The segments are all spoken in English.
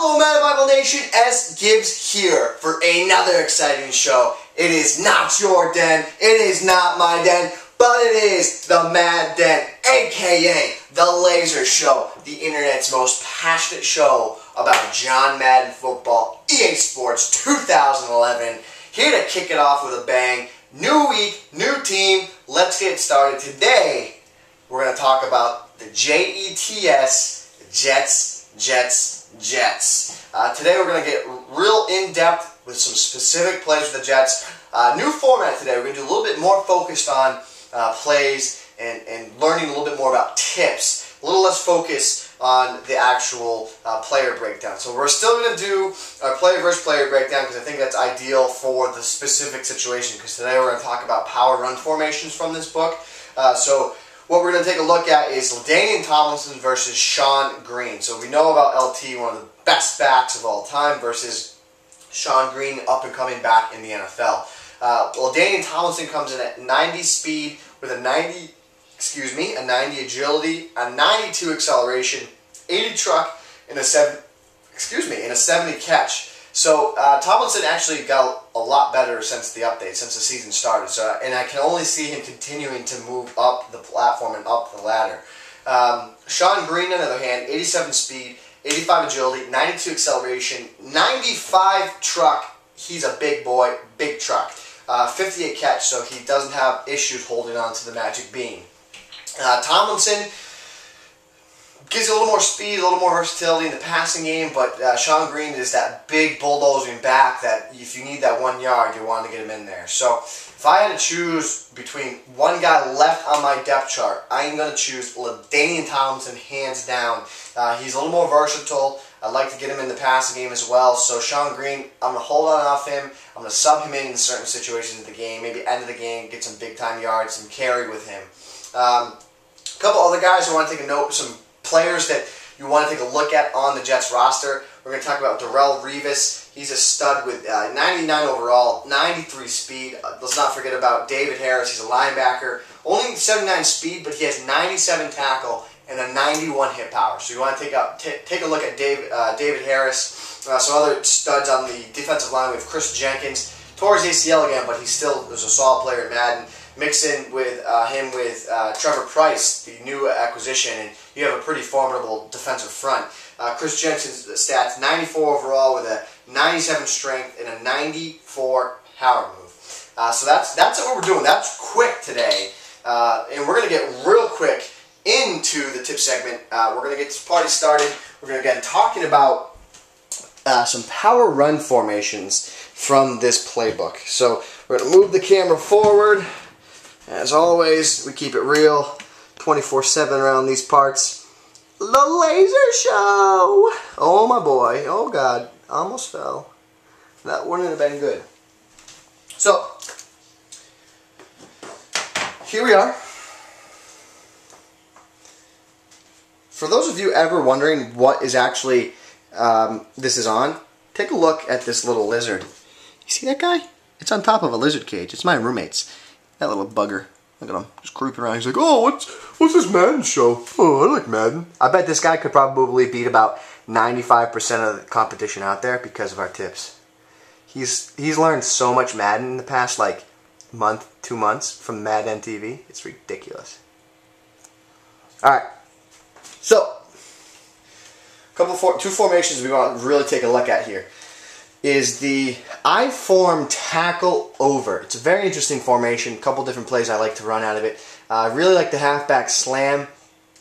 Hello Madden Bible Nation, Sgibs here for another exciting show. It is not your den, it is not my den, but it is the Mad Den, aka the Laser Show, the internet's most passionate show about John Madden football, EA Sports 2011. Here to kick it off with a bang. New week, new team. Let's get started. Today, we're going to talk about the Jets, Jets. Today we're going to get real in-depth with some specific plays for the Jets. New format today. We're going to do a little bit more focused on plays and learning a little bit more about tips. A little less focus on the actual player breakdown. So we're still going to do a player versus player breakdown because I think that's ideal for the specific situation. Because today we're going to talk about power run formations from this book. So what we're going to take a look at is LaDainian Tomlinson versus Sean Green. So we know about LT, one of the best backs of all time, versus Sean Green, up-and-coming back in the NFL. LaDainian Tomlinson comes in at 90 speed with a 90 agility, a 92 acceleration, 80 truck, and a 70 catch. So Tomlinson actually got a lot better since the update, since the season started. So, and I can only see him continuing to move up the platform and up the ladder. Sean Green, on the other hand, 87 speed, 85 agility, 92 acceleration, 95 truck. He's a big boy, big truck. 58 catch, so he doesn't have issues holding on to the magic bean. Tomlinson gives you a little more speed, a little more versatility in the passing game, but Sean Green is that big bulldozing back that if you need that 1 yard, you want to get him in there. So if I had to choose between one guy left on my depth chart, I'm going to choose LaDainian Tomlinson hands down. He's a little more versatile. I'd like to get him in the passing game as well. So Sean Green, I'm going to hold on off him. I'm going to sub him in certain situations of the game, maybe end of the game, get some big-time yards, some carry with him. A couple other guys I want to take a note, some players that you want to take a look at on the Jets roster. We're going to talk about Darrelle Revis. He's a stud with 99 overall, 93 speed. Let's not forget about David Harris. He's a linebacker. Only 79 speed, but he has 97 tackle and a 91 hit power. So you want to take a look at David Harris. Some other studs on the defensive line. We have Chris Jenkins. Tore his ACL again, but he still is a solid player in Madden. Mix in with him with Trevor Price, the new acquisition, and you have a pretty formidable defensive front. Chris Jensen's stats, 94 overall with a 97 strength and a 94 power move. So that's what we're doing. That's quick today. And we're going to get real quick into the tip segment. We're going to get this party started. We're going to get talking about some power run formations from this playbook. So we're going to move the camera forward. As always, we keep it real, 24/7 around these parts. The Laser Show! Oh my boy, oh God, almost fell. That wouldn't have been good. So, here we are. For those of you ever wondering what is actually this is on, take a look at this little lizard. You see that guy? It's on top of a lizard cage. It's my roommate's. That little bugger. Look at him. Just creeping around. He's like, oh, what's this Madden show? Oh, I like Madden. I bet this guy could probably beat about 95% of the competition out there because of our tips. He's learned so much Madden in the past, like, month, 2 months from Madden TV. It's ridiculous. Alright. So, two formations we want to really take a look at here is the I-form tackle over. It's a very interesting formation. A couple different plays I like to run out of it. I really like the halfback slam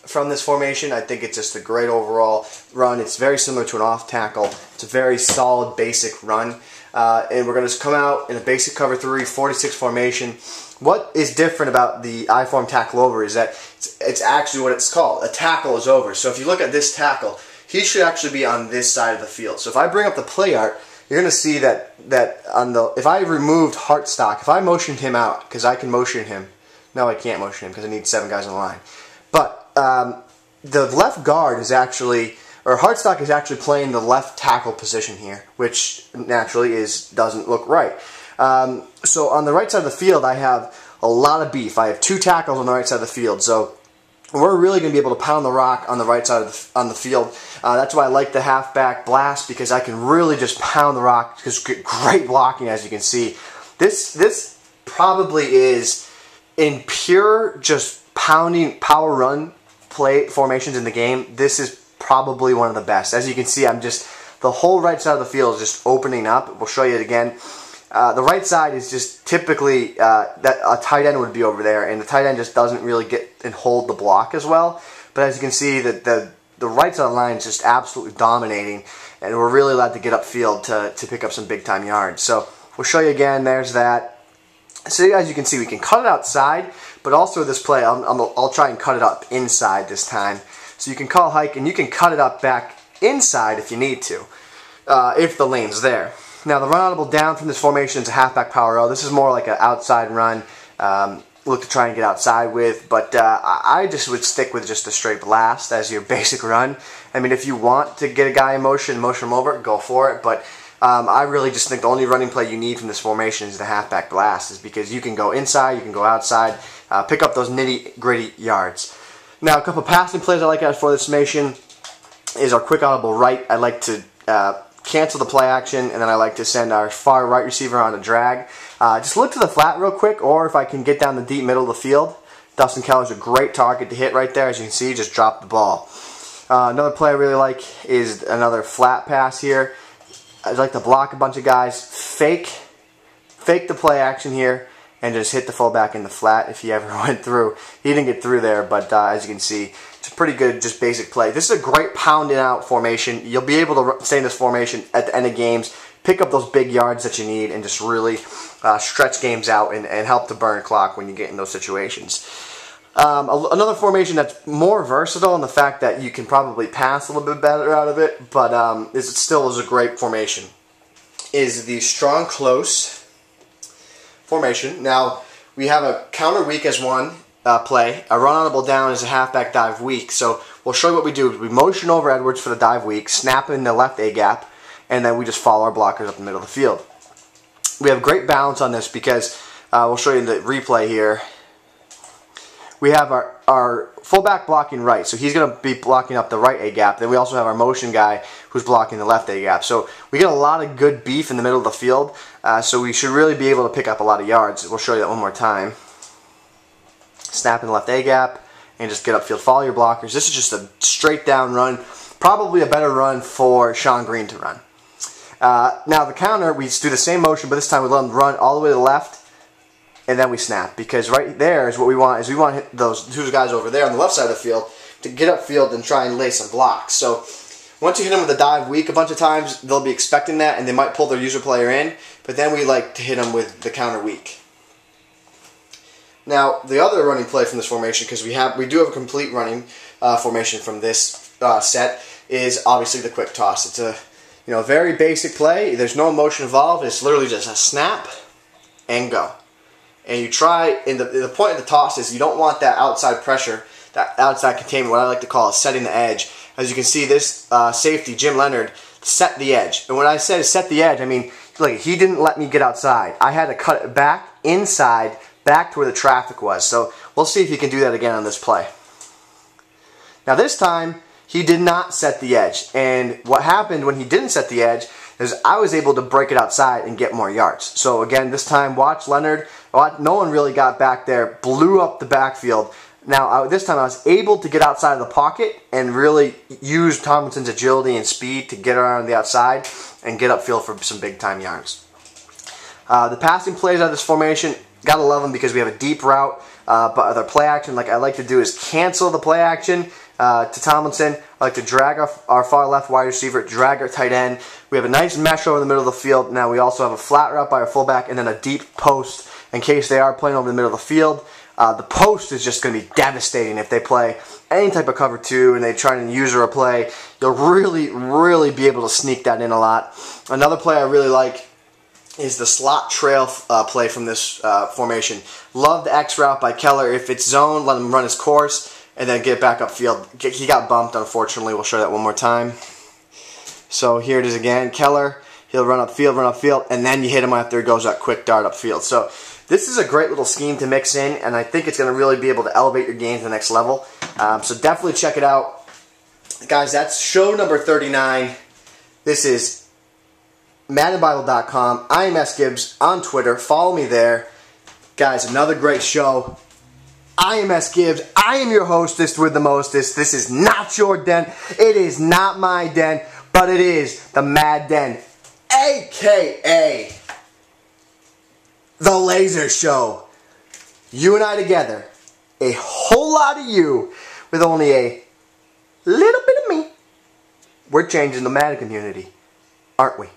from this formation. I think it's just a great overall run. It's very similar to an off tackle. It's a very solid basic run. And we're going to come out in a basic cover 3, 46 formation. What is different about the I-form tackle over is that it's actually what it's called. A tackle is over. So if you look at this tackle, he should actually be on this side of the field. So if I bring up the play art, you're going to see that on the, if I removed Hartstock, if I motioned him out, because I can motion him, no I can't motion him because I need 7 guys on the line, but the left guard is actually, or Hartstock is actually playing the left tackle position here, which naturally doesn't look right. So on the right side of the field I have a lot of beef. I have 2 tackles on the right side of the field, so And we're really going to be able to pound the rock on the right side of on the field. That's why I like the halfback blast, because I can really just pound the rock. Because great blocking, as you can see. This probably is, in pure just pounding power run play formations in the game, this is probably one of the best. As you can see, the whole right side of the field is just opening up. We'll show you it again. The right side is just typically that a tight end would be over there, and the tight end just doesn't really get and hold the block as well. But as you can see, the right side of the line is just absolutely dominating, and we're really allowed to get upfield to pick up some big time yards. So we'll show you again. There's that. So as you can see, we can cut it outside, but also this play, I'll try and cut it up inside this time. So you can call hike, and you can cut it up back inside if you need to, if the lane's there. Now, the run audible down from this formation is a halfback power row. This is more like an outside run, look to try and get outside with, but I just would stick with just a straight blast as your basic run. I mean, if you want to get a guy in motion him over, go for it, but I really just think the only running play you need from this formation is the halfback blast, is because you can go inside, you can go outside, pick up those nitty-gritty yards. Now, a couple passing plays I like out for this formation is our quick audible right. I like to cancel the play action, and then I like to send our far right receiver on a drag. Just look to the flat real quick, or if I can get down the deep middle of the field, Dustin Keller's a great target to hit right there. As you can see, just drop the ball. Another play I really like is another flat pass here. I'd like to block a bunch of guys, fake the play action here, and just hit the fullback in the flat if he ever went through. He didn't get through there, but as you can see, it's a pretty good, just basic play. This is a great pounding out formation. You'll be able to stay in this formation at the end of games, pick up those big yards that you need, and just really stretch games out and help to burn clock when you get in those situations. Another formation that's more versatile in the fact that you can probably pass a little bit better out of it, but it still is a great formation, is the strong close formation. Now, we have a counter weak as one play. A run audible down is a halfback dive weak. So we'll show you what we do. We motion over Edwards for the dive weak, snap in the left A gap, and then we just follow our blockers up the middle of the field. We have great balance on this because we'll show you the replay here. We have our fullback blocking right, so he's going to be blocking up the right A gap. Then we also have our motion guy who's blocking the left A gap. So we get a lot of good beef in the middle of the field, so we should really be able to pick up a lot of yards. We'll show you that one more time. Snap in the left A gap and just get upfield, follow your blockers. This is just a straight down run, probably a better run for Sean Green to run. Now the counter, we do the same motion, but this time we let him run all the way to the left, and then we snap, because right there is what we want, is we want those two guys over there on the left side of the field to get upfield and try and lay some blocks. So once you hit them with a dive weak a bunch of times, they'll be expecting that, and they might pull their user player in, but then we like to hit them with the counter weak. Now, the other running play from this formation, because we do have a complete running formation from this set, is obviously the quick toss. It's a very basic play. There's no emotion involved. It's literally just a snap and go. And you try, and the point of the toss is you don't want that outside pressure, that outside containment, what I like to call is setting the edge. As you can see, this safety, Jim Leonard, set the edge. And when I say set the edge, I mean, look, he didn't let me get outside. I had to cut it back inside, back to where the traffic was. So we'll see if he can do that again on this play. Now this time, he did not set the edge. And what happened when he didn't set the edge is I was able to break it outside and get more yards. So again, this time, watch Leonard. No one really got back there, blew up the backfield. Now, this time I was able to get outside of the pocket and really use Tomlinson's agility and speed to get around the outside and get upfield for some big-time yards. The passing plays out of this formation, gotta love them because we have a deep route, but other play action, like I like to do, is cancel the play action to Tomlinson. I like to drag our far left wide receiver, drag our tight end. We have a nice mesh over the middle of the field. Now we also have a flat route by our fullback and then a deep post in case they are playing over the middle of the field. The post is just going to be devastating if they play any type of cover 2 and they try and use a play. You'll really be able to sneak that in a lot. Another play I really like is the slot trail play from this formation. Love the X route by Keller. If it's zone, let him run his course and then get back upfield. He got bumped, unfortunately. We'll show that one more time. So here it is again. Keller, he'll run upfield, and then you hit him after he goes that quick dart upfield. So this is a great little scheme to mix in, and I think it's going to really be able to elevate your game to the next level. So definitely check it out. Guys, that's show number 39. This is MaddenBible.com. I am Sgibs on Twitter. Follow me there. Guys, another great show. I am Sgibs. I am your hostess with the mostest. This is not your den. It is not my den, but it is the Mad Den, a.k.a. The Laser Show. You and I together. A whole lot of you with only a little bit of me. We're changing the Madden community, aren't we?